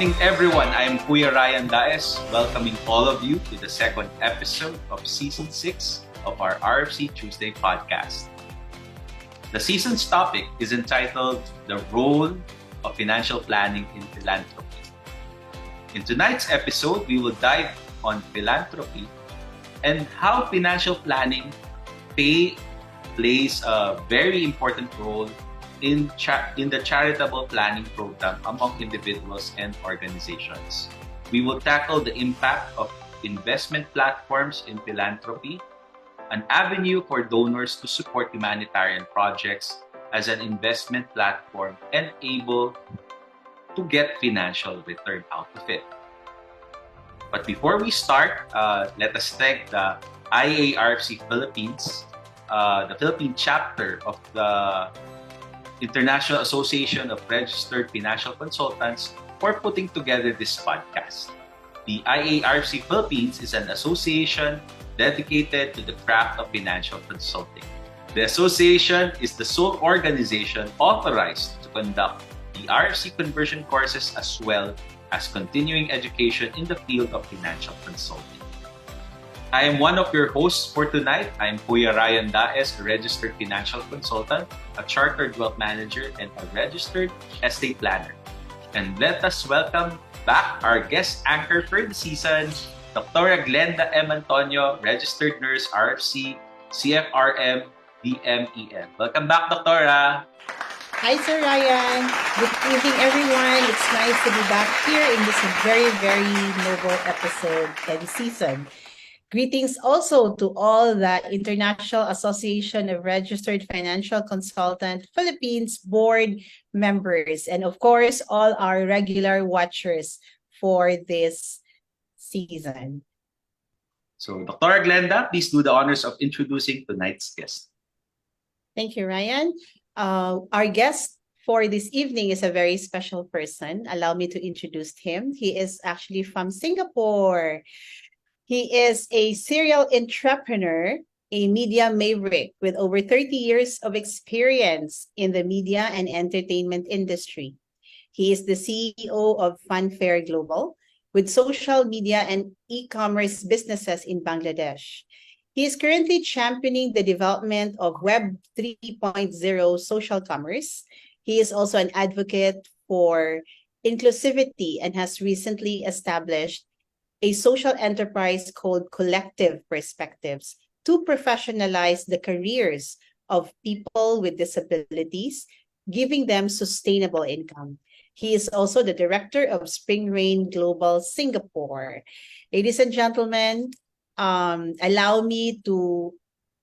evening, everyone. I am Kuya Ryan Daes, welcoming all of you to the second episode of Season 6 of our RFC Tuesday podcast. The season's topic is entitled The Role of Financial Planning in Philanthropy. In tonight's episode, we will dive on philanthropy and how financial planning plays a very important role in the charitable planning program among individuals and organizations. We will tackle the impact of investment platforms in philanthropy, an avenue for donors to support humanitarian projects as an investment platform and able to get financial return out of it. But before we start, let us thank the IARFC Philippines, the Philippine chapter of the International Association of Registered Financial Consultants, for putting together this podcast. The IARFC Philippines is an association dedicated to the craft of financial consulting. The association is the sole organization authorized to conduct the RFC conversion courses as well as continuing education in the field of financial consulting. I am one of your hosts for tonight. I am Kuya Ryan Daes, a registered financial consultant, a chartered wealth manager, and a registered estate planner. And let us welcome back our guest anchor for the season, Dr. Glenda M. Antonio, registered nurse, RFC, CFRM, DMEM. Welcome back, Doctora. Hi, Sir Ryan. Good evening, everyone. It's nice to be back here in this very, very noble episode and season. Greetings also to all the International Association of Registered Financial Consultant Philippines board members, and of course, all our regular watchers for this season. So, Dr. Glenda, please do the honors of introducing tonight's guest. Thank you, Ryan. Our guest for this evening is a very special person. Allow me to introduce him. He is actually from Singapore. He is a serial entrepreneur, a media maverick with over 30 years of experience in the media and entertainment industry. He is the CEO of Funfair Global, with social media and e-commerce businesses in Bangladesh. He is currently championing the development of Web 3.0 social commerce. He is also an advocate for inclusivity and has recently established a social enterprise called Collective Perspectives to professionalize the careers of people with disabilities, giving them sustainable income. He is also the director of Spring Rain Global Singapore. Ladies and gentlemen, allow me to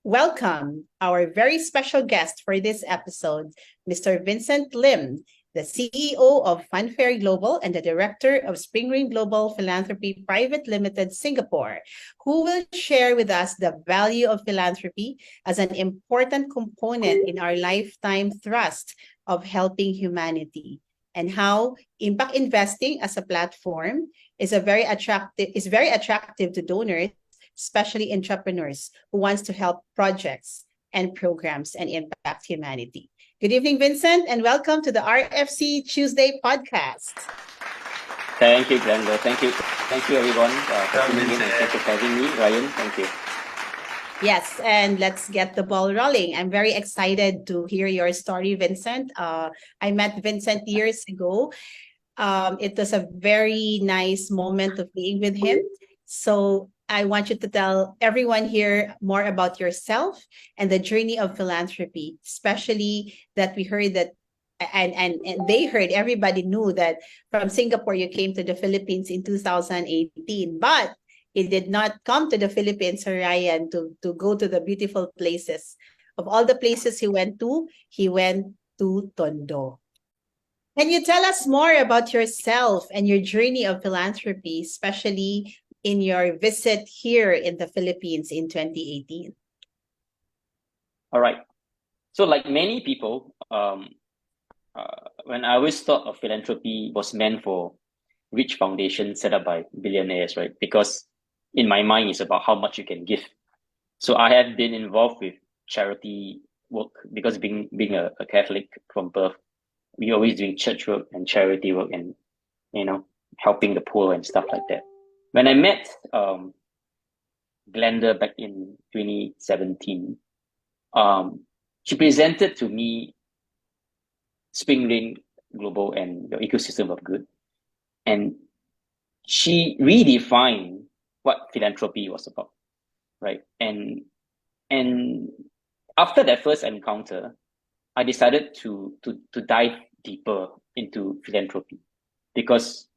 welcome our very special guest for this episode, Mr. Vincent Lim, the CEO of Funfair Global and the Director of Spring Rain Global Philanthropy Private Limited Singapore, who will share with us the value of philanthropy as an important component in our lifetime thrust of helping humanity, and how impact investing as a platform is very attractive to donors, especially entrepreneurs who wants to help projects and programs and impact humanity. Good evening, Vincent, and welcome to the RFC Tuesday podcast. Thank you, Glenda. Thank you, everyone. Thank you for having me, Ryan. Thank you. Yes, and let's get the ball rolling. I'm very excited to hear your story, Vincent. I met Vincent years ago. It was a very nice moment of being with him. So I want you to tell everyone here more about yourself and the journey of philanthropy, especially that we heard that, and they heard, everybody knew that from Singapore you came to the Philippines in 2018, but it did not come to the Philippines, Ryan, to go to the beautiful places. Of all the places he went to Tondo. Can you tell us more about yourself and your journey of philanthropy, especially in your visit here in the Philippines in 2018? All right. So like many people, when I always thought of philanthropy was meant for rich foundations set up by billionaires, right? Because in my mind, it's about how much you can give. So I have been involved with charity work because being a Catholic from birth, we always doing church work and charity work, and helping the poor and stuff like that. When I met Glenda back in 2017, she presented to me Spring Lane Global and the ecosystem of good. And she redefined what philanthropy was about, right? And after that first encounter, I decided to dive deeper into philanthropy, because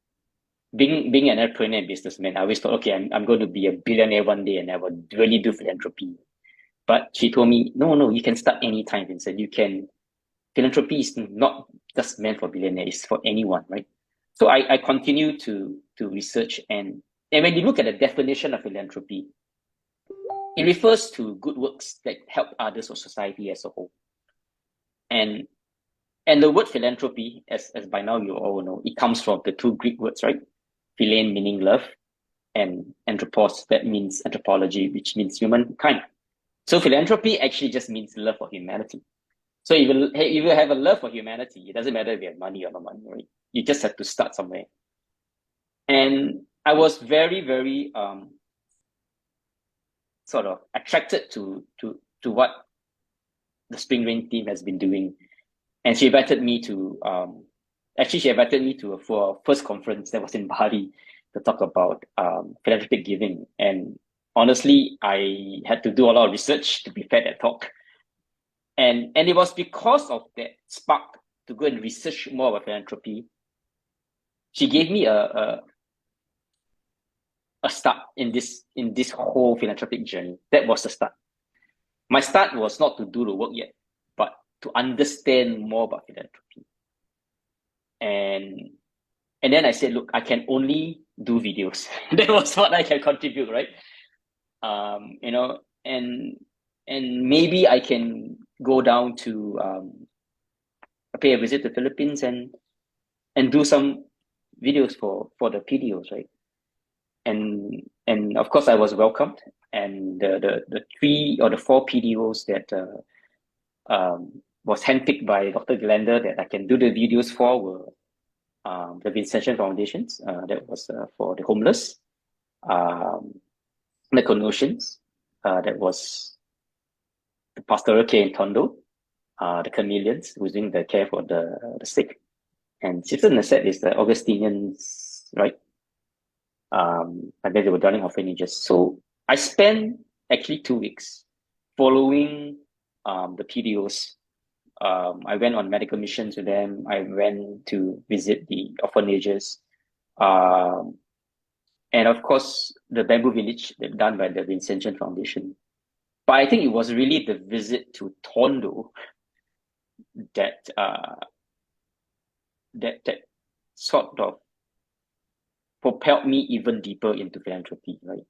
being an entrepreneur and businessman, I always thought, okay, I'm going to be a billionaire one day and I will really do philanthropy. But she told me, no, you can start anytime, Vincent. Philanthropy is not just meant for billionaires, it's for anyone, right? So I continue to research, and when you look at the definition of philanthropy, it refers to good works that help others or society as a whole. And the word philanthropy, as by now you all know, it comes from the two Greek words, right? Philein meaning love, and anthropos, that means anthropology, which means humankind. So philanthropy actually just means love for humanity. So if you have a love for humanity, it doesn't matter if you have money or no money, right? You just have to start somewhere. And I was very, very sort of attracted to what the Spring Rain team has been doing. And she invited me to for our first conference that was in Bali to talk about philanthropic giving. And honestly, I had to do a lot of research to prepare that talk. And it was because of that spark to go and research more about philanthropy. She gave me a start in this whole philanthropic journey. That was the start. My start was not to do the work yet, but to understand more about philanthropy. And then I said, look, I can only do videos. That was what I can contribute, right? And maybe I can go down to pay a visit to the Philippines and do some videos for the PDOs, right? And of course I was welcomed, and the 3 or the 4 PDOs that was handpicked by Dr. Glenda that I can do the videos for were the Vincentian Foundations, that was for the homeless, the Canossians, that was the Pastoral Care in Tondo, the Chameleons, who's doing the care for the sick, and Citizen Asset is the Augustinians, right? And then they were running orphanages. So I spent actually 2 weeks following the PDOs. I went on medical missions with them. I went to visit the orphanages. And of course, the Bamboo Village done by the Vincentian Foundation. But I think it was really the visit to Tondo that sort of propelled me even deeper into philanthropy, right?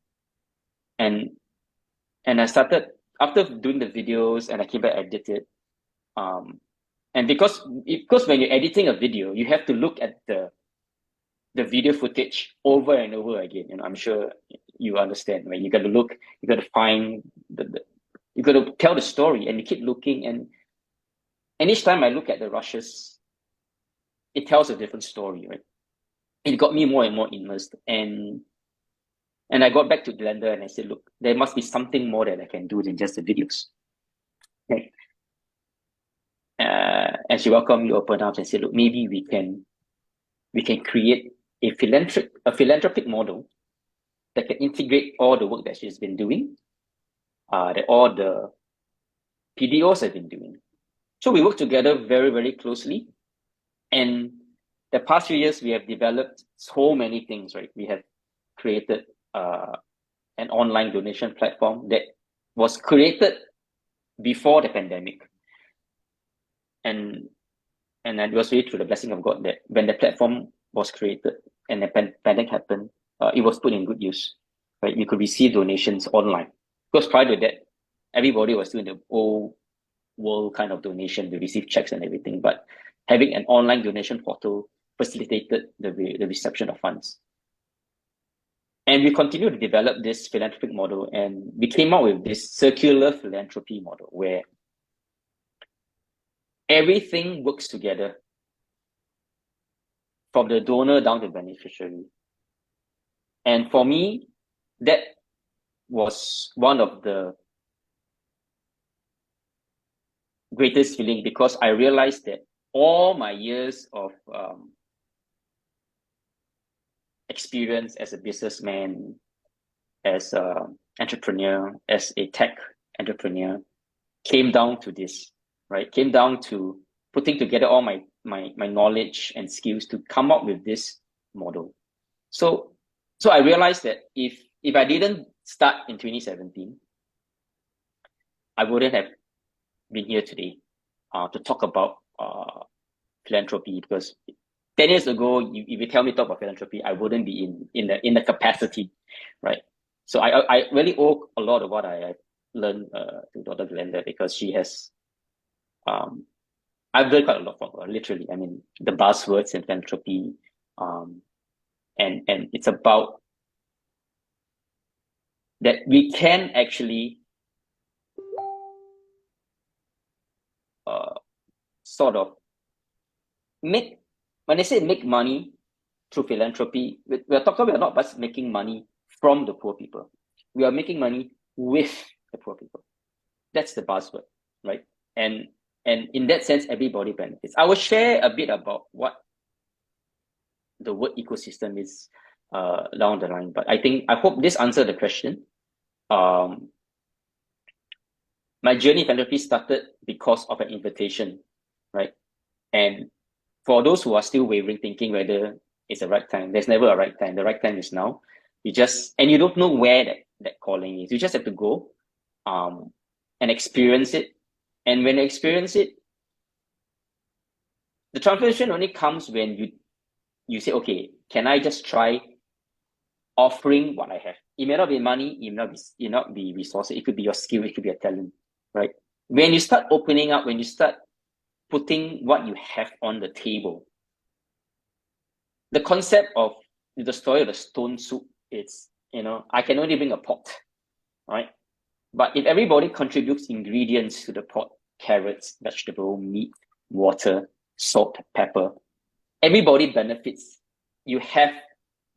And I started, after doing the videos, and I came back, I did it. And because when you're editing a video, you have to look at the video footage over and over again. I'm sure you understand, right? You got to look, you got to find you got to tell the story, and you keep looking, and each time I look at the rushes, it tells a different story, right? It got me more and more immersed, and I got back to Glenda and I said, look, there must be something more that I can do than just the videos. Okay. And she welcomed me open arms and said, look, maybe we can create a philanthropic model that can integrate all the work that she's been doing, that all the PDOs have been doing. So we work together very, very closely. And the past few years, we have developed so many things, right? We have created an online donation platform that was created before the pandemic. And it was really through the blessing of God that when the platform was created and the pandemic happened, it was put in good use, right? We could receive donations online. Because prior to that, everybody was doing the old world kind of donation. We receive checks and everything, but having an online donation portal facilitated the reception of funds. And we continue to develop this philanthropic model, and we came out with this circular philanthropy model where everything works together from the donor down to beneficiary. And for me, that was one of the greatest feeling, because I realized that all my years of experience as a businessman, as an entrepreneur, as a tech entrepreneur, came down to this, right? Came down to putting together all my knowledge and skills to come up with this model. So I realized that if I didn't start in 2017, I wouldn't have been here today to talk about philanthropy, because 10 years ago, if you tell me to talk about philanthropy, I wouldn't be in the capacity, right? So I really owe a lot of what I have learned to Dr. Glenda, because she has, I've learned quite a lot from her, literally. I mean, the buzzwords in philanthropy, and it's about that we can actually sort of make, when I say make money through philanthropy, we're talking about not just making money from the poor people. We are making money with the poor people. That's the buzzword, right? And in that sense, everybody benefits. I will share a bit about what the word ecosystem is down the line, but I hope this answered the question. My journey in philanthropy started because of an invitation, right? And for those who are still wavering, thinking whether it's the right time, there's never a right time. The right time is now. You don't know where that calling is. You just have to go and experience it. And when you experience it, the transformation only comes when you say, okay, can I just try offering what I have? It may not be money, it may not be resources. It could be your skill, it could be a talent, right? When you start opening up, when you start putting what you have on the table, the concept of the story of the stone soup, it's, I can only bring a pot, right? But if everybody contributes ingredients to the pot, carrots, vegetable, meat, water, salt, pepper, everybody benefits. You have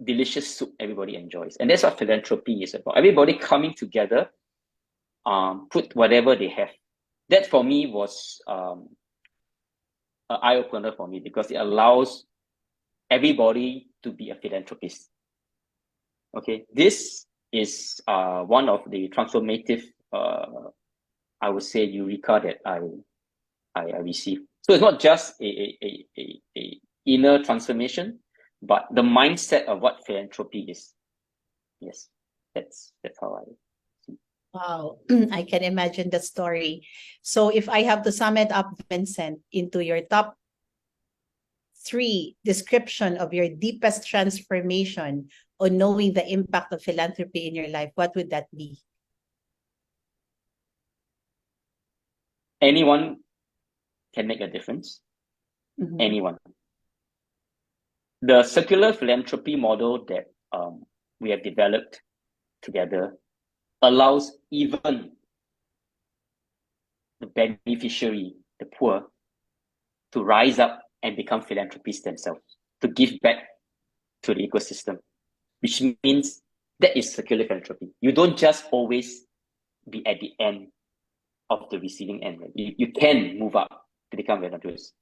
delicious soup everybody enjoys. And that's what philanthropy is about. Everybody coming together, put whatever they have. That for me was an eye-opener for me, because it allows everybody to be a philanthropist. Okay, this is one of the transformative, I would say, eureka that I received. So it's not just a inner transformation, but the mindset of what philanthropy is. Yes, that's how I see. Wow, I can imagine the story. So if I have to sum it up, Vincent, into your top 3 description of your deepest transformation on knowing the impact of philanthropy in your life, what would that be? Anyone can make a difference. Mhm. Anyone. The circular philanthropy model that we have developed together allows even the beneficiary, the poor, to rise up and become philanthropists themselves, to give back to the ecosystem, which means that is circular philanthropy. You don't just always be at the end of the receiving end. Right? You can move up to become philanthropists.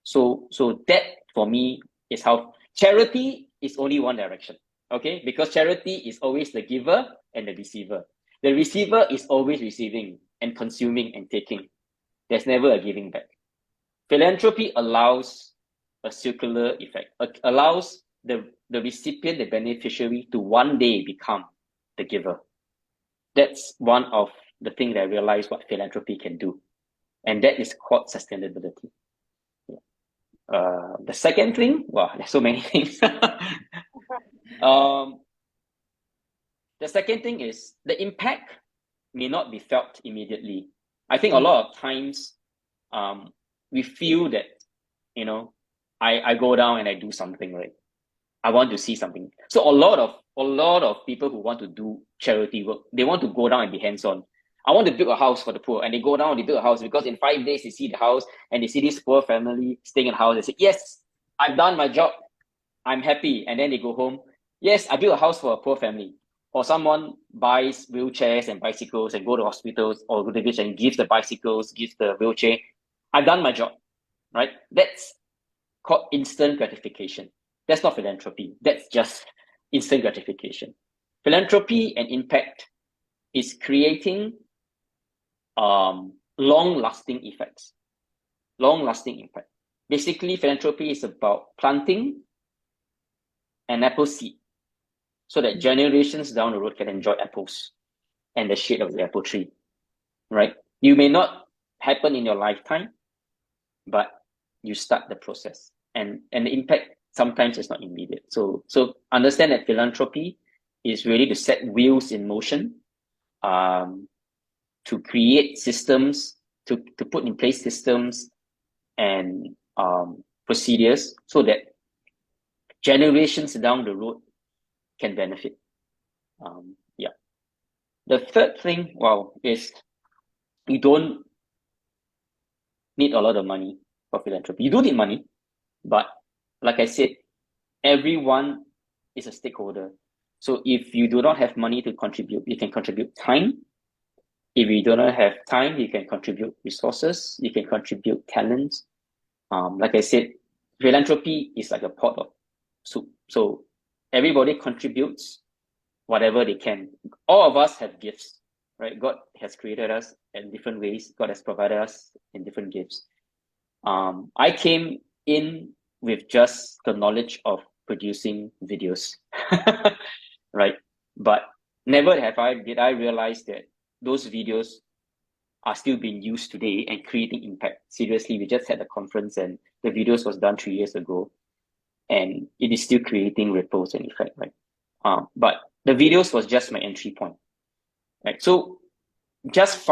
So that for me is how charity is only one direction. Okay, because charity is always the giver and the receiver. The receiver is always receiving and consuming and taking. There's never a giving back. Philanthropy allows a circular effect, allows the recipient, the beneficiary, to one day become the giver. That's one of the things that I realized what philanthropy can do. And that is called sustainability. The second thing, well, there's so many things. The second thing is the impact may not be felt immediately. I think a lot of times we feel that, I go down and I do something, right? I want to see something. So a lot of people who want to do charity work, they want to go down and be hands-on. I want to build a house for the poor, and they go down and they build a house because in 5 days they see the house and they see this poor family staying in a house. They say, yes, I've done my job. I'm happy. And then they go home. Yes, I built a house for a poor family. Or someone buys wheelchairs and bicycles and go to hospitals or go to the village and gives the bicycles, gives the wheelchair. I've done my job, right? That's called instant gratification. That's not philanthropy. That's just instant gratification. Philanthropy and impact is creating long-lasting effects, long-lasting impact. Basically, philanthropy is about planting an apple seed so that generations down the road can enjoy apples and the shade of the apple tree, right? You may not happen in your lifetime, but you start the process, and the impact sometimes is not immediate. So understand that philanthropy is really to set wheels in motion, to create systems, to put in place systems and procedures so that generations down the road can benefit. Yeah. The third thing, is you don't need a lot of money for philanthropy. You do need money, but like I said, everyone is a stakeholder. So if you do not have money to contribute, you can contribute time. If you do not have time, you can contribute resources, you can contribute talents. Like I said, philanthropy is like a pot of soup. So everybody contributes whatever they can. All of us have gifts, right? God has created us in different ways. God has provided us in different gifts. I came in with just the knowledge of producing videos, right? But never did I realize that those videos are still being used today and creating impact. Seriously, we just had a conference and the videos was done 3 years ago, and it is still creating ripples and effect, right? But the videos was just my entry point, right? So just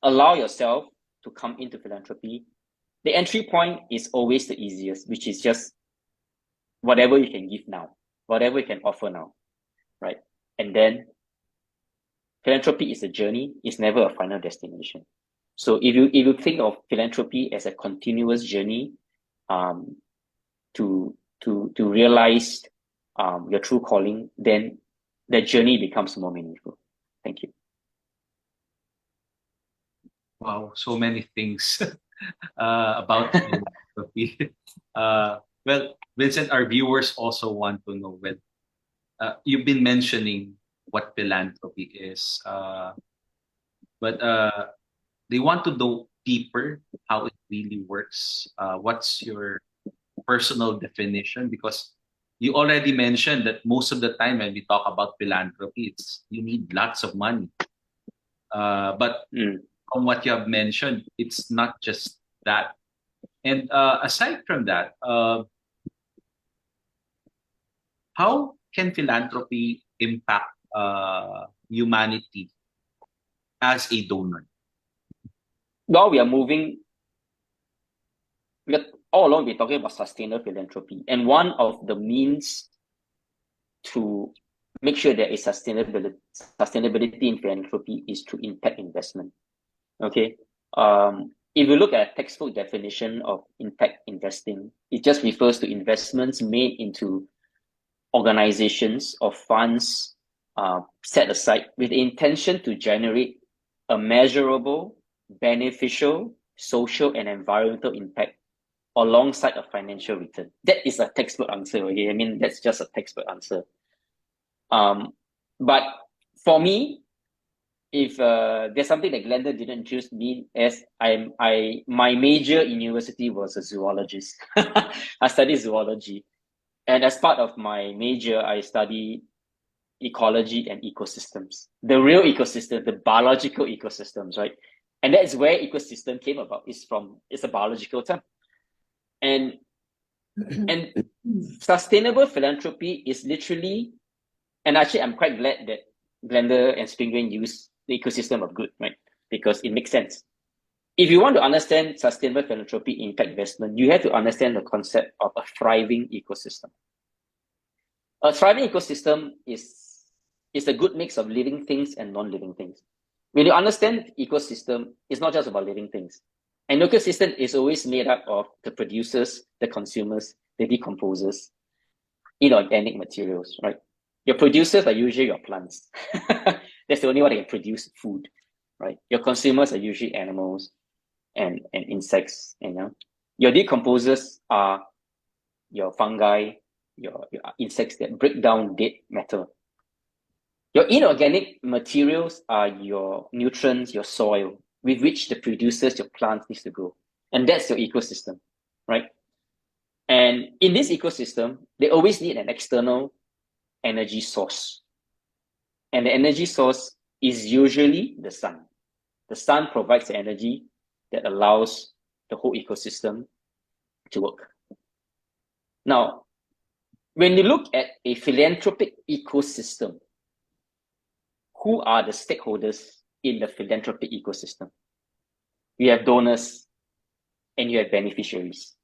allow yourself to come into philanthropy. The entry point is always the easiest, which is just whatever you can give now, whatever you can offer now, right? And then philanthropy is a journey, it's never a final destination. So if you think of philanthropy as a continuous journey, to realize your true calling, then the journey becomes more meaningful. Thank you. Wow, so many things about philanthropy. Well, Vincent, our viewers also want to know. Well, you've been mentioning what philanthropy is, but they want to know deeper how it really works. What's your personal definition? Because you already mentioned that most of the time when we talk about philanthropy, it's you need lots of money. But from what you have mentioned, it's not just that. And aside from that, how can philanthropy impact humanity as a donor? Now we are all along we're talking about sustainable philanthropy, and one of the means to make sure there is sustainability in philanthropy is through impact investment. Okay. If you look at a textbook definition of impact investing, it just refers to investments made into organizations or funds set aside with the intention to generate a measurable, beneficial, social, and environmental impact alongside a financial return. That is a textbook answer. Okay, I mean that's just a textbook answer. But for me, if there's something that Glenda didn't introduce me as, my major in university was a zoologist. I studied zoology, and as part of my major, I studied ecology and ecosystems, the real ecosystem, the biological ecosystems, right? And that's where ecosystem came about. It's a biological term, and sustainable philanthropy is literally, and actually I'm quite glad that Glenda and Springgrain use the ecosystem of good, right? Because it makes sense. If you want to understand sustainable philanthropy impact investment, you have to understand the concept of a thriving ecosystem. A thriving ecosystem is a good mix of living things and non-living things. When you understand ecosystem, it's not just about living things. An ecosystem is always made up of the producers, the consumers, the decomposers, inorganic materials, right? Your producers are usually your plants. That's the only one that can produce food, right? Your consumers are usually animals and insects, Your decomposers are your fungi, your insects that break down dead matter. Your inorganic materials are your nutrients, your soil, with which the producers, your plants, needs to grow. And that's your ecosystem, right? And in this ecosystem, they always need an external energy source. And the energy source is usually the sun. The sun provides the energy that allows the whole ecosystem to work. Now, when you look at a philanthropic ecosystem, who are the stakeholders in the philanthropic ecosystem? You have donors and you have beneficiaries.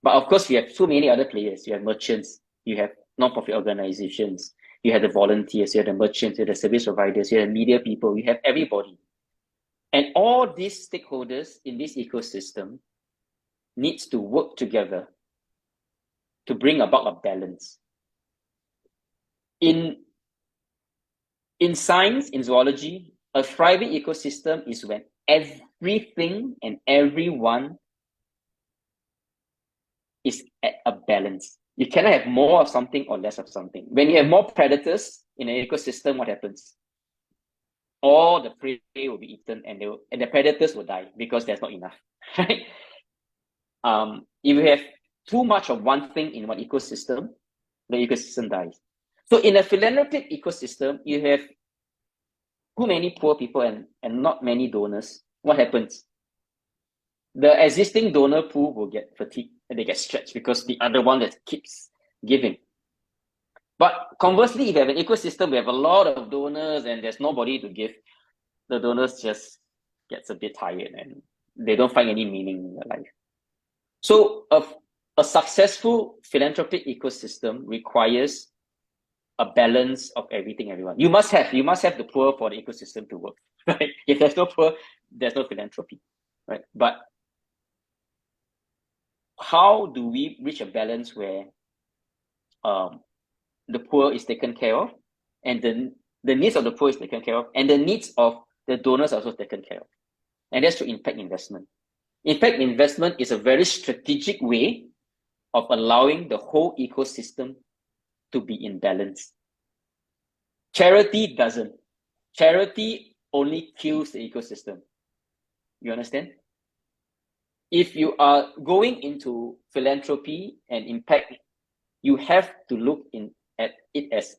But of course, you have so many other players. You have merchants, you have non-profit organizations, you have the volunteers, you have the merchants, you have the service providers, you have media people, you have everybody. And all these stakeholders in this ecosystem needs to work together to bring about a balance. In science, in zoology, a thriving ecosystem is when everything and everyone is at a balance. You cannot have more of something or less of something. When you have more predators in an ecosystem, what happens? All the prey will be eaten and the predators will die because there's not enough, right? If you have too much of one thing in one ecosystem, the ecosystem dies. So in a philanthropic ecosystem, you have too many poor people and not many donors. What happens? The existing donor pool will get fatigued and they get stretched because the other one that keeps giving. But conversely, if you have an ecosystem, we have a lot of donors and there's nobody to give, the donors just gets a bit tired and they don't find any meaning in their life. So a successful philanthropic ecosystem requires a balance of everything, everyone. You must have the poor for the ecosystem to work, right? If there's no poor, there's no philanthropy, right? But how do we reach a balance where the poor is taken care of and the needs of the poor is taken care of and the needs of the donors are also taken care of? And that's through impact investment. Impact investment is a very strategic way of allowing the whole ecosystem to be in balance. Charity doesn't. Charity only kills the ecosystem. You understand? If you are going into philanthropy and impact, you have to look at it as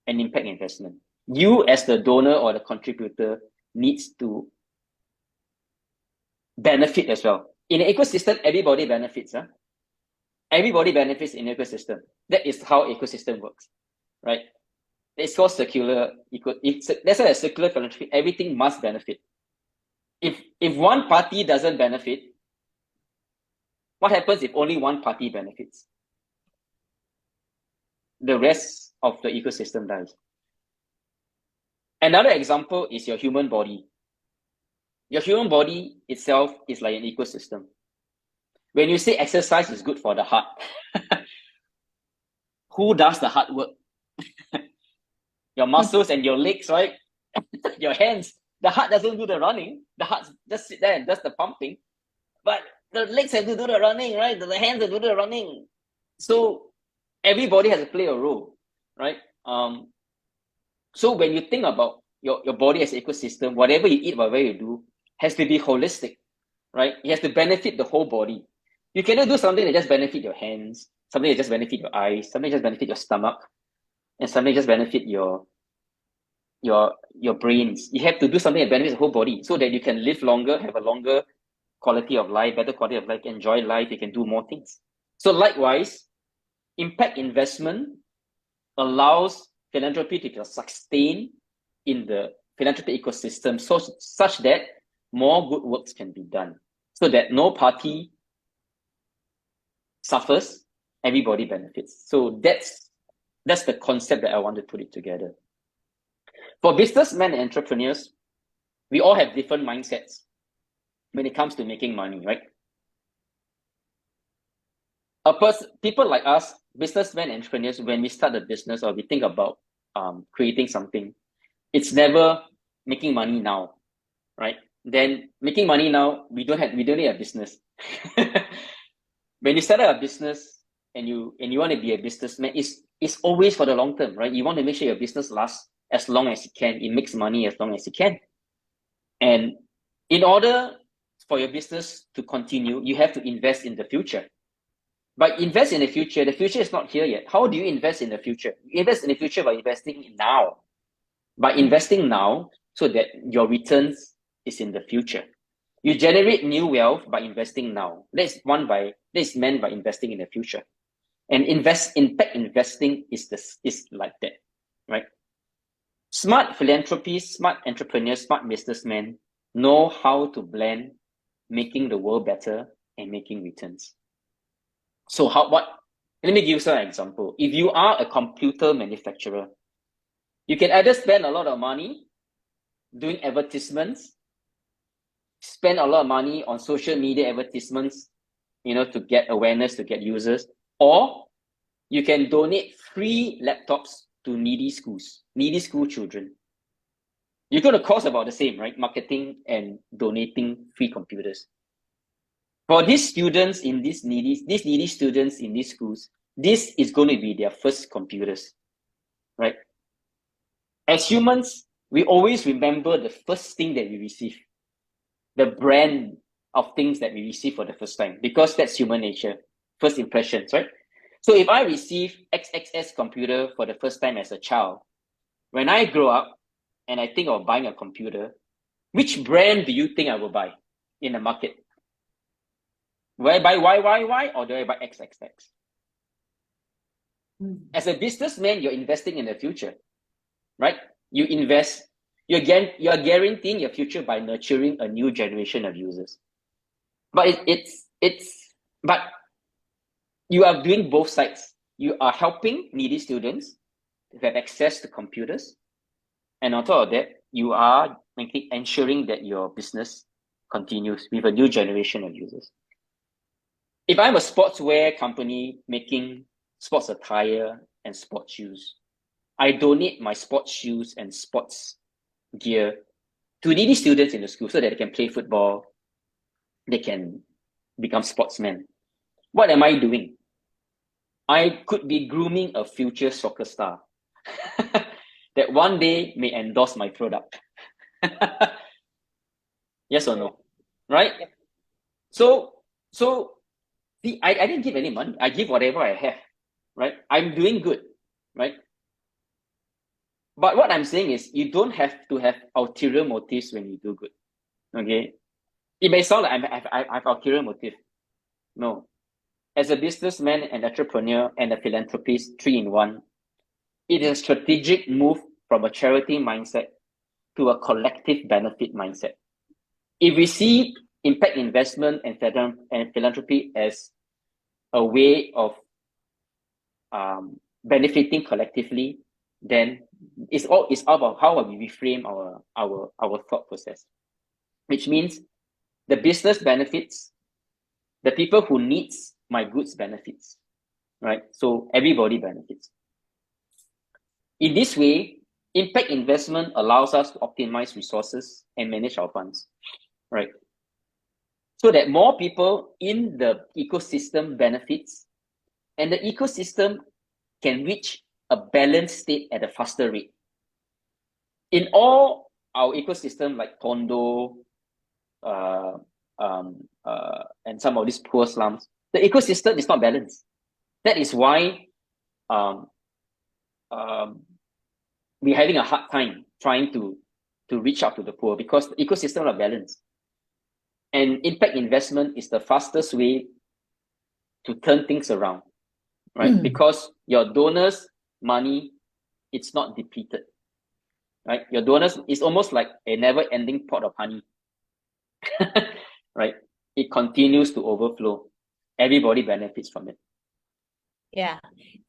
an impact investment. You as the donor or the contributor needs to benefit as well. In an ecosystem, everybody benefits. Everybody benefits in an ecosystem. That is how ecosystem works, right? It's called circular. That's why a circular philanthropy. Everything must benefit. If one party doesn't benefit, what happens if only one party benefits? The rest of the ecosystem dies. Another example is your human body. Your human body itself is like an ecosystem. When you say exercise is good for the heart, who does the hard work? Your muscles and your legs, right? Your hands. The heart doesn't do the running. The heart just sit there and does the pumping. But the legs have to do the running, right? The hands have to do the running. So everybody has to play a role, right? So when you think about your body as an ecosystem, whatever you eat, whatever you do, has to be holistic, right? It has to benefit the whole body. You cannot do something that just benefit your hands, something that just benefit your eyes, something that just benefit your stomach, and something that just benefit your brains. You have to do something that benefits the whole body so that you can live longer, have a longer quality of life, better quality of life, enjoy life, you can do more things. So likewise, impact investment allows philanthropy to sustain in the philanthropy ecosystem such that more good works can be done so that no party suffers, everybody benefits. So that's the concept that I want to put it together. For businessmen and entrepreneurs, we all have different mindsets when it comes to making money, right? People like us businessmen, entrepreneurs, when we start a business or we think about creating something, it's never making money now, right? Then making money now, we don't need a business. When you start a business and you want to be a businessman, it's always for the long term, right? You want to make sure your business lasts as long as it can. It makes money as long as it can. And in order for your business to continue, you have to invest in the future. But invest in the future is not here yet. How do you invest in the future? You invest in the future by investing now. By investing now so that your returns is in the future. You generate new wealth by investing now. That's meant by investing in the future. And impact investing is like that, right? Smart philanthropists, smart entrepreneurs, smart businessmen know how to blend making the world better and making returns. So let me give you some example. If you are a computer manufacturer, you can either spend a lot of money doing advertisements, spend a lot of money on social media advertisements, to get awareness, to get users, or you can donate free laptops to needy school children. You're going to cost about the same, right? Marketing and donating free computers. For these students in these needy students in these schools, this is going to be their first computers, right? As humans, we always remember the first thing that we receive, the brand of things that we receive for the first time, because that's human nature, first impressions, right? So if I receive XXS computer for the first time as a child, when I grow up and I think of buying a computer, which brand do you think I will buy in the market? Will I buy YYY or do I buy XXX? As a businessman, you're investing in the future, right? You invest, you're guaranteeing your future by nurturing a new generation of users. But but you are doing both sides. You are helping needy students to have access to computers, and on top of that, you are ensuring that your business continues with a new generation of users. If I'm a sportswear company making sports attire and sports shoes, I donate my sports shoes and sports gear to needy students in the school so that they can play football, they can become sportsmen. What am I doing? I could be grooming a future soccer star that one day may endorse my product. Yes or no? Right? So I didn't give any money. I give whatever I have, right? I'm doing good, right? But what I'm saying is you don't have to have ulterior motives when you do good, okay? It may sound like I have ulterior motive. No. As a businessman, an entrepreneur, and a philanthropist, 3-in-1, it is a strategic move from a charity mindset to a collective benefit mindset. If we see impact investment and philanthropy as a way of benefiting collectively, then it's all about how we reframe our thought process, which means the business benefits, the people who needs my goods benefits, right? So everybody benefits. In this way, impact investment allows us to optimize resources and manage our funds, right? So that more people in the ecosystem benefits, and the ecosystem can reach a balanced state at a faster rate. In all our ecosystem, like Tondo, and some of these poor slums, the ecosystem is not balanced. That is why we're having a hard time trying to reach out to the poor, because the ecosystem are balanced. And impact investment is the fastest way to turn things around, right? Because your donors' money, it's not depleted, right? Your donors is almost like a never-ending pot of honey, right? It continues to overflow. Everybody benefits from it. Yeah,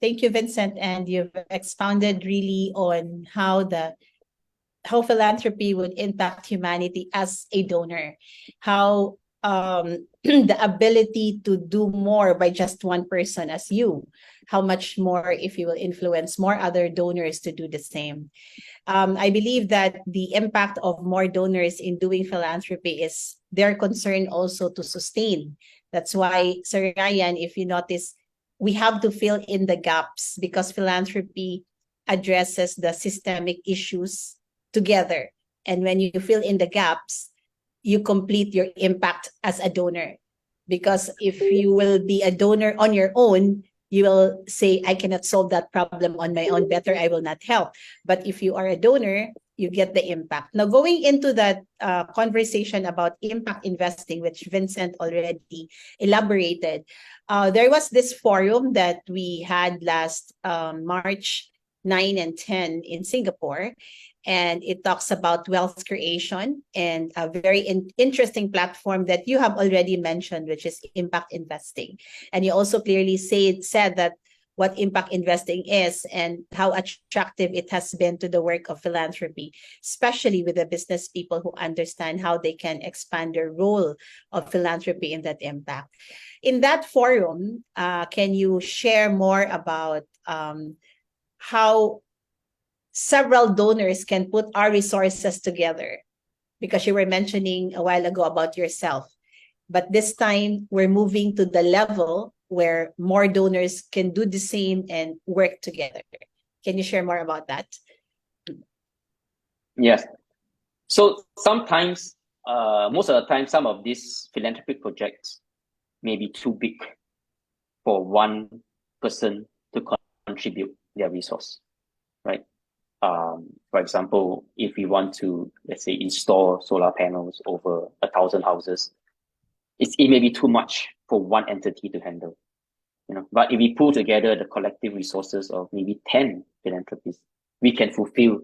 thank you, Vincent. And you've expounded really on how philanthropy would impact humanity as a donor, how the ability to do more by just one person as you, how much more if you will influence more other donors to do the same. I believe that the impact of more donors in doing philanthropy is their concern also to sustain. That's why, Sir Ryan, if you notice, we have to fill in the gaps because philanthropy addresses the systemic issues together. And when you fill in the gaps, you complete your impact as a donor. Because if you will be a donor on your own, you will say, I cannot solve that problem on my own. Better, I will not help. But if you are a donor, you get the impact. Now, going into that conversation about impact investing, which Vincent already elaborated, there was this forum that we had last March 9 and 10 in Singapore. And it talks about wealth creation and a very interesting platform that you have already mentioned, which is impact investing. And you also clearly said that what impact investing is and how attractive it has been to the work of philanthropy, especially with the business people who understand how they can expand their role of philanthropy in that impact. In that forum, can you share more about how several donors can put our resources together? Because you were mentioning a while ago about yourself, but this time we're moving to the level where more donors can do the same and work together. Can you share more about that? Yes. So sometimes, most of the time, some of these philanthropic projects may be too big for one person to contribute their resource, right? For example, if we want to, let's say, install solar panels over 1,000 houses, it may be too much for one entity to handle, But if we pull together the collective resources of maybe 10 philanthropists, we can fulfill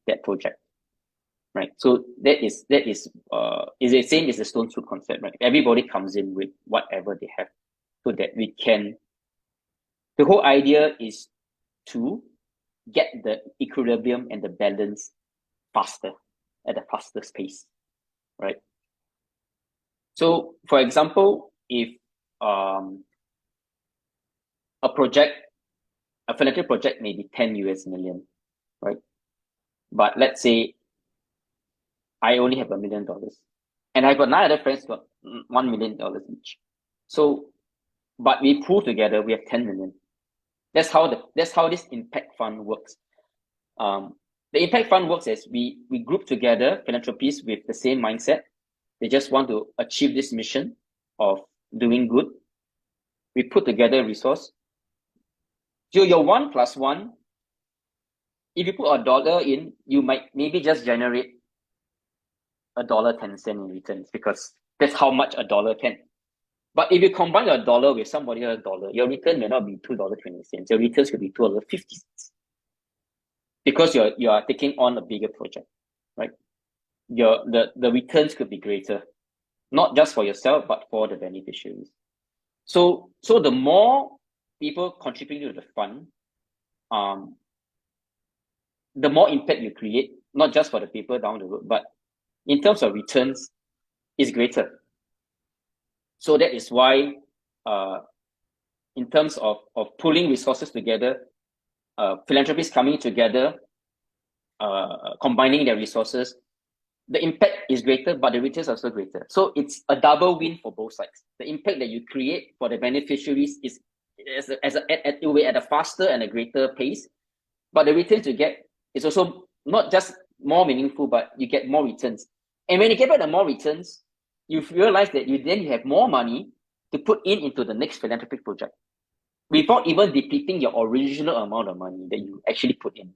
that project, right? So that is the same as the stone fruit concept, right? Everybody comes in with whatever they have, so that we can. The whole idea is to get the equilibrium and the balance faster, at a faster pace, right? So, for example, if a philanthropic project may be 10 US million, right? But let's say I only have $1 million, and I've got 9 other friends got $1 million each. So, but we pool together, we have 10 million. That's how this impact fund works. The impact fund works as we group together philanthropists with the same mindset. They just want to achieve this mission of doing good. We put together a resource. So your 1 + 1, if you put $1 in, you might maybe just generate $1.10 in returns, because that's how much $1 can. But if you combine $1 with somebody else's $1, your return may not be $2.20. Your returns could be $2.50, because you are taking on a bigger project, right? The returns could be greater, not just for yourself, but for the beneficiaries. So the more people contribute to the fund, the more impact you create, not just for the people down the road, but in terms of returns, is greater. So that is why, in terms of pulling resources together, philanthropists coming together, combining their resources, the impact is greater, but the returns are also greater. So it's a double win for both sides. The impact that you create for the beneficiaries is at a faster and a greater pace, but the returns you get is also not just more meaningful, but you get more returns. And when you get back the more returns, you realize that you have more money to put into the next philanthropic project, without even depleting your original amount of money that you actually put in.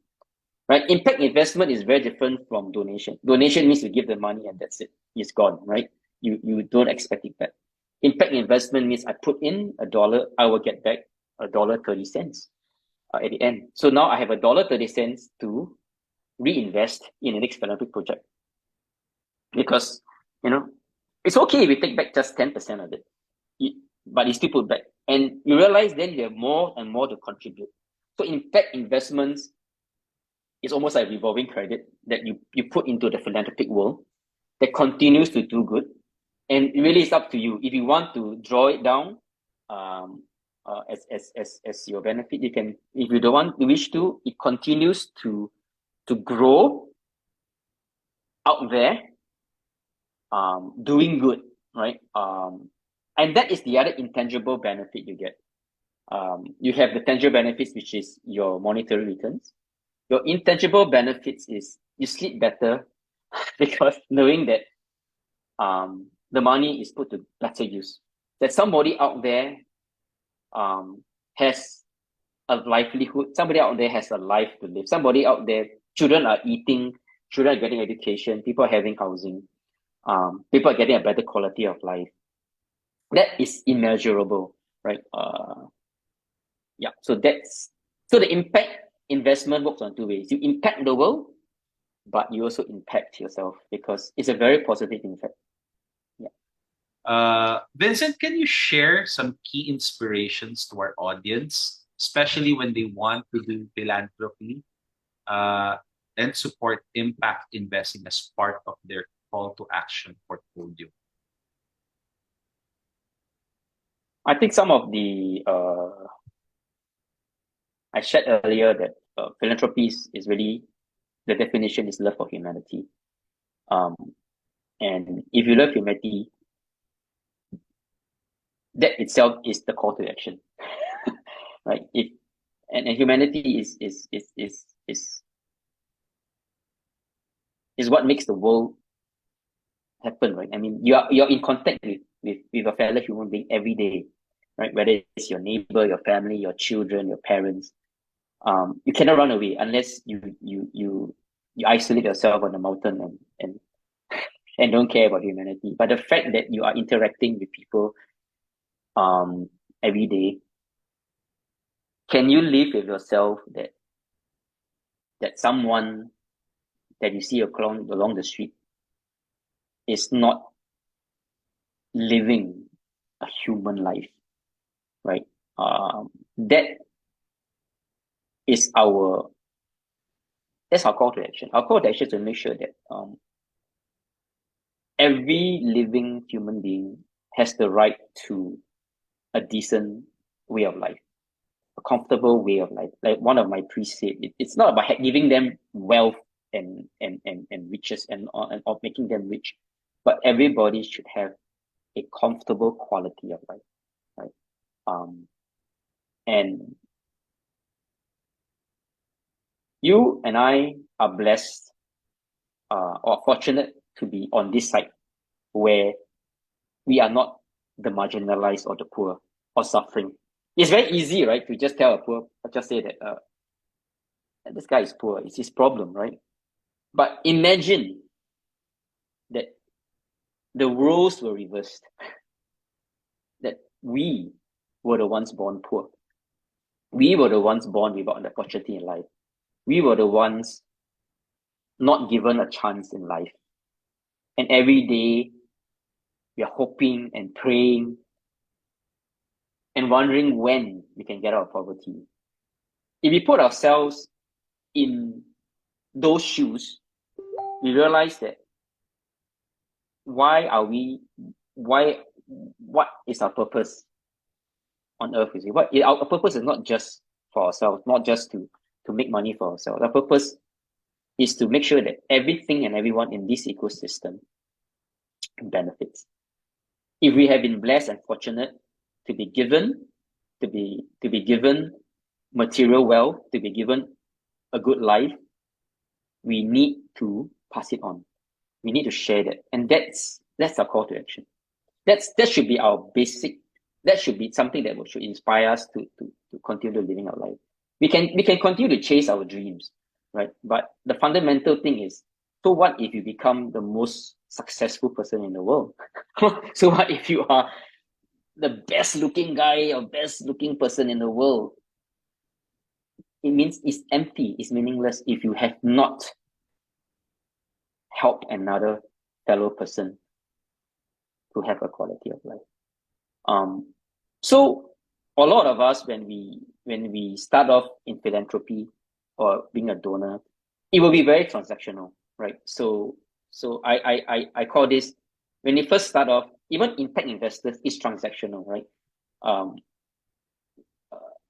Right? Impact investment is very different from donation. Donation means you give the money and that's it. It's gone, right? You don't expect it back. Impact investment means I put in $1, I will get back $1.30 at the end. So now I have $1.30 to reinvest in the next philanthropic project. Because, it's okay if we take back just 10% of it, but you still put back. And you realize then you have more and more to contribute. So impact investments is almost like revolving credit that you put into the philanthropic world that continues to do good. And it really is up to you. If you want to draw it down, as your benefit. You can, if you don't wish to, it continues to grow out there, doing good, right? And that is the other intangible benefit you get. You have the tangible benefits, which is your monetary returns. Your intangible benefits is you sleep better because knowing that the money is put to better use. That somebody out there has a livelihood, somebody out there has a life to live, somebody out there, children are eating, children are getting education, people are having housing, people are getting a better quality of life. That is immeasurable, right? Yeah, so the impact investment works on two ways. You impact the world, but you also impact yourself because it's a very positive impact. Vincent, can you share some key inspirations to our audience, especially when they want to do philanthropy and support impact investing as part of their call to action portfolio? I think some of the I shared earlier that philanthropy is really, the definition is love for humanity. And if you love humanity, that itself is the call to action, right? And humanity is what makes the world happen, right? I mean, you're in contact with a fellow human being every day, right? Whether it's your neighbor, your family, your children, your parents. You cannot run away unless you isolate yourself on the mountain and don't care about humanity. But the fact that you are interacting with people every day, can you live with yourself that someone that you see along the street is not living a human life, right? That is that's our call to action. Our call to action is to make sure that every living human being has the right to a decent way of life, a comfortable way of life. Like one of my priests said, it's not about giving them wealth and riches and or making them rich, but everybody should have a comfortable quality of life, right? And you and I are blessed or fortunate to be on this side where we are not the marginalized or the poor or suffering. It's very easy, right, to just tell a poor, just say that this guy is poor, it's his problem, right? But imagine that the roles were reversed, that we were the ones born poor. We were the ones born without the opportunity in life. We were the ones not given a chance in life. And every day we are hoping and praying and wondering when we can get out of poverty. If we put ourselves in those shoes, we realize that what is our purpose on earth? You see, our purpose is not just for ourselves, not just to make money for ourselves. Our purpose is to make sure that everything and everyone in this ecosystem benefits. If we have been blessed and fortunate to be given material wealth, to be given a good life, we need to pass it on. We need to share that, and that's our call to action. That should be our basic. That should be something that should inspire us to continue living our life. We can continue to chase our dreams, right? But the fundamental thing is, so what if you become the most successful person in the world? So what if you are the best looking guy or best looking person in the world? It means it's empty, it's meaningless if you have not helped another fellow person to have a quality of life. So a lot of us, when we start off in philanthropy or being a donor, it will be very transactional, right? So I call this, when you first start off, even impact investors is transactional, right?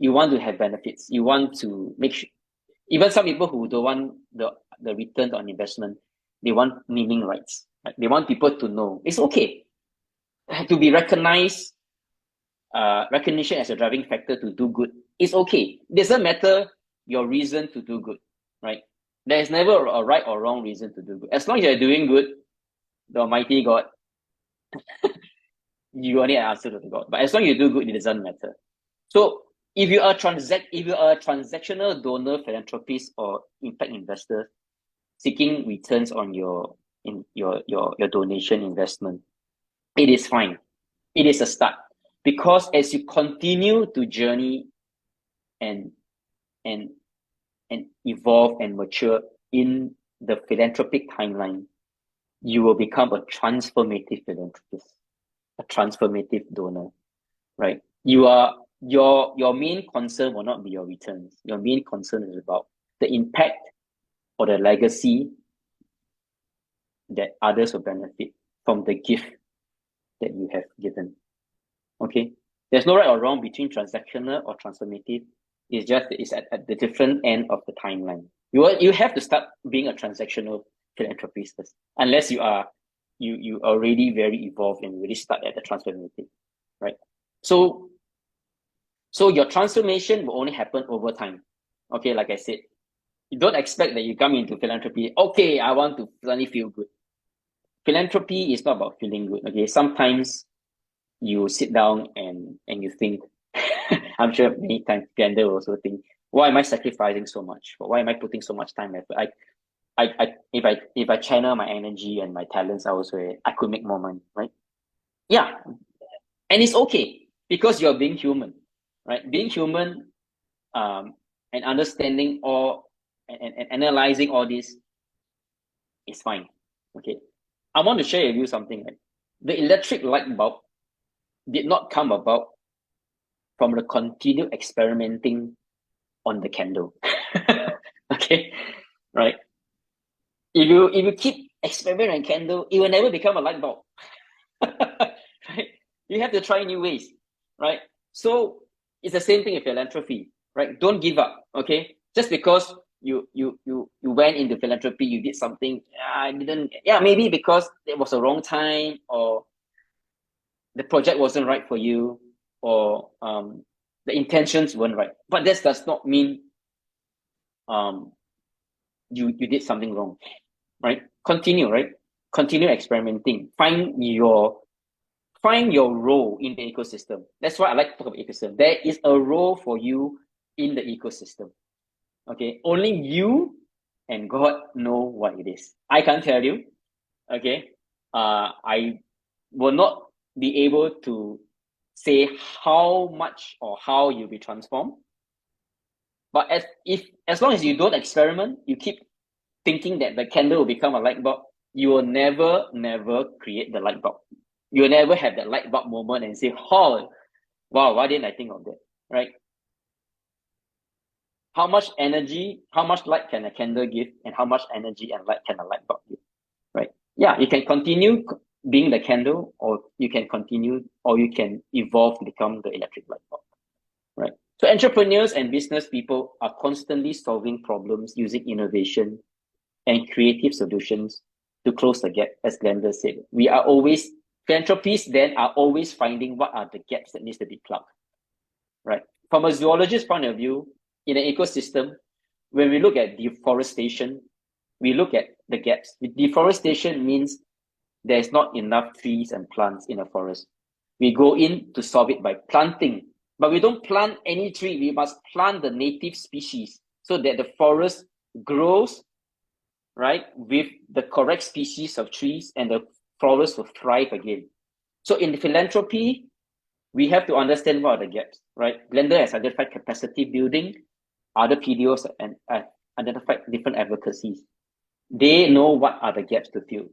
you want to have benefits. You want to make sure, even some people who don't want the return on investment, they want naming rights. Right? They want people to know. It's okay to be recognized, recognition as a driving factor to do good. It's okay. It doesn't matter your reason to do good, right? There is never a right or wrong reason to do good. As long as you're doing good, the Almighty God, you only answer to God. But as long as you do good, it doesn't matter. So if you are a transactional donor, philanthropist, or impact investor seeking returns on your donation investment, it is fine. It is a start. Because as you continue to journey and evolve and mature in the philanthropic timeline, you will become a transformative philanthropist, a transformative donor, right? Your main concern will not be your returns. Your main concern is about the impact or the legacy that others will benefit from the gift that you have given. Okay? There's no right or wrong between transactional or transformative. It's at the different end of the timeline. You have to start being a transactional philanthropist first, unless you are already very evolved and really start at the transformative, right? So your transformation will only happen over time. Okay, like I said, you don't expect that you come into philanthropy, okay, I want to suddenly feel good. Philanthropy is not about feeling good. Okay, sometimes you sit down and you think, I'm sure many times Glenda will also think, why am I sacrificing so much? Why am I putting so much time and effort? If I channel my energy and my talents elsewhere, I could make more money, right? Yeah. And it's okay because you're being human, right? Being human, and understanding all and analyzing all this is fine. Okay. I want to share with you something. Right? The electric light bulb did not come about from the continued experimenting on the candle. Okay, right? If you keep experimenting on candle, it will never become a light bulb. Right? You have to try new ways, right? So it's the same thing with philanthropy, right? Don't give up. Okay, just because you went into philanthropy, you did something. I didn't. Yeah, maybe because it was the wrong time, or the project wasn't right for you, or the intentions weren't right. But this does not mean you did something wrong, right? Continue, right? Continue experimenting. Find your role in the ecosystem. That's why I like to talk about ecosystem. There is a role for you in the ecosystem. Okay, only you and God know what it is. I can't tell you. Okay, I will not be able to say how much or how you'll be transformed. But as long as you don't experiment, you keep thinking that the candle will become a light bulb, you will never create the light bulb. You will never have that light bulb moment and say, oh, wow, why didn't I think of that, right? How much energy, how much light can a candle give, and how much energy and light can a light bulb give, right? Yeah, you can continue being the candle, or you can evolve to become the electric light bulb, right? So entrepreneurs and business people are constantly solving problems using innovation and creative solutions to close the gap, as Glenda said. Philanthropists then are always finding what are the gaps that needs to be plugged, right? From a zoologist point of view, in an ecosystem, when we look at deforestation, we look at the gaps. Deforestation means there's not enough trees and plants in a forest. We go in to solve it by planting, but we don't plant any tree. We must plant the native species so that the forest grows, right, with the correct species of trees, and the forest will thrive again. So in philanthropy, we have to understand what are the gaps, right? Glenda has identified capacity building, other PDOs and identified different advocacies. They know what are the gaps to fill.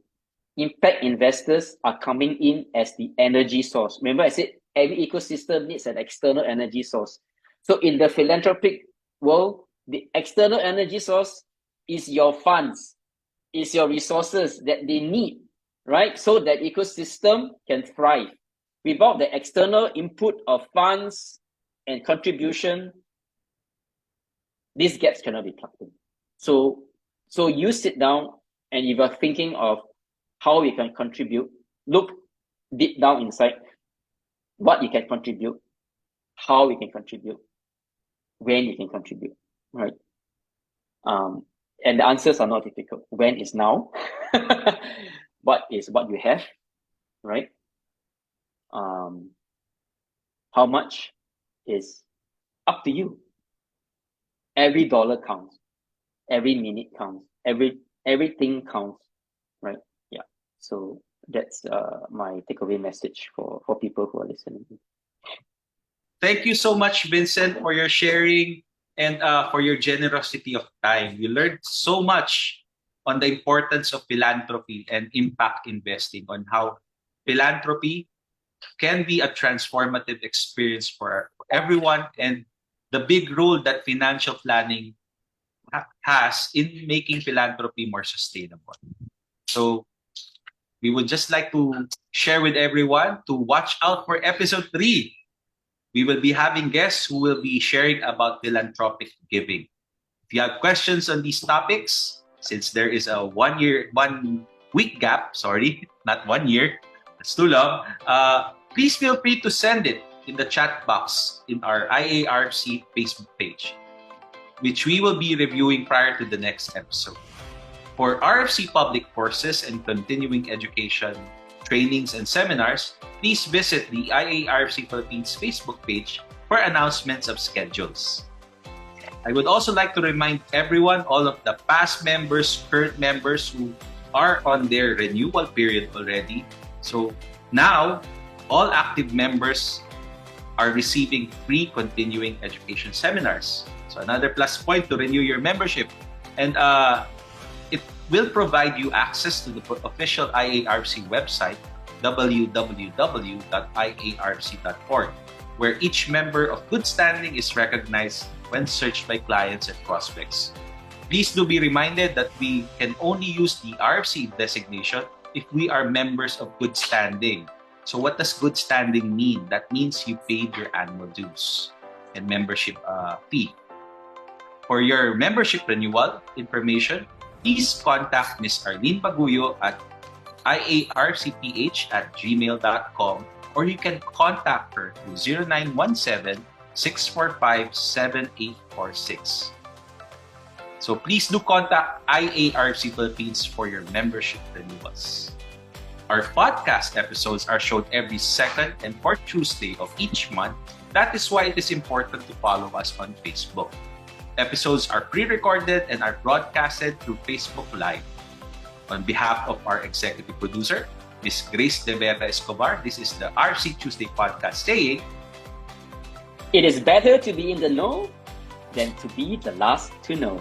Impact investors are coming in as the energy source. Remember I said every ecosystem needs an external energy source. So in the philanthropic world, the external energy source is your funds, is your resources that they need, right? So that ecosystem can thrive. Without the external input of funds, and contribution, these gaps cannot be plugged in. So you sit down, and if you're thinking of how you can contribute, look deep down inside what you can contribute, how you can contribute, when you can contribute, right? And the answers are not difficult. When is now. What is what you have, right? How much is up to you. Every dollar counts. Every minute counts. Everything counts, right? Yeah. So that's my takeaway message for people who are listening. Thank you so much, Vincent, for your sharing and for your generosity of time. You learned so much on the importance of philanthropy and impact investing, on how philanthropy can be a transformative experience for everyone, and the big role that financial planning has in making philanthropy more sustainable. So we would just like to share with everyone to watch out for episode 3. We will be having guests who will be sharing about philanthropic giving. If you have questions on these topics, since there is a 1 week gap, sorry, not 1 year, that's too long, please feel free to send it in the chat box in our IARC Facebook page, which we will be reviewing prior to the next episode. For RFC public courses and continuing education, trainings, and seminars, please visit the IARC Philippines Facebook page for announcements of schedules. I would also like to remind everyone, all of the past members, current members who are on their renewal period already. So now, all active members are receiving free continuing education seminars. So another plus point to renew your membership. And it will provide you access to the official IARC website, www.iarc.org, where each member of good standing is recognized when searched by clients and prospects. Please do be reminded that we can only use the RFC designation if we are members of good standing. So what does good standing mean? That means you paid your annual dues and membership fee. For your membership renewal information, please contact Ms. Arlene Baguyo at iarcph@gmail.com, or you can contact her through 0917-645-7846. So please do contact IARC Philippines for your membership renewals. Our podcast episodes are shown every second and fourth Tuesday of each month. That is why it is important to follow us on Facebook. Episodes are pre-recorded and are broadcasted through Facebook Live. On behalf of our executive producer, Ms. Grace De Vera Escobar, this is the RC Tuesday podcast saying, it is better to be in the know than to be the last to know.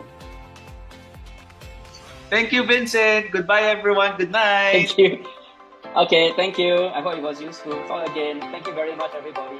Thank you, Vincent. Goodbye, everyone. Good night. Thank you. Okay, thank you. I hope it was useful. Call again. Thank you very much, everybody.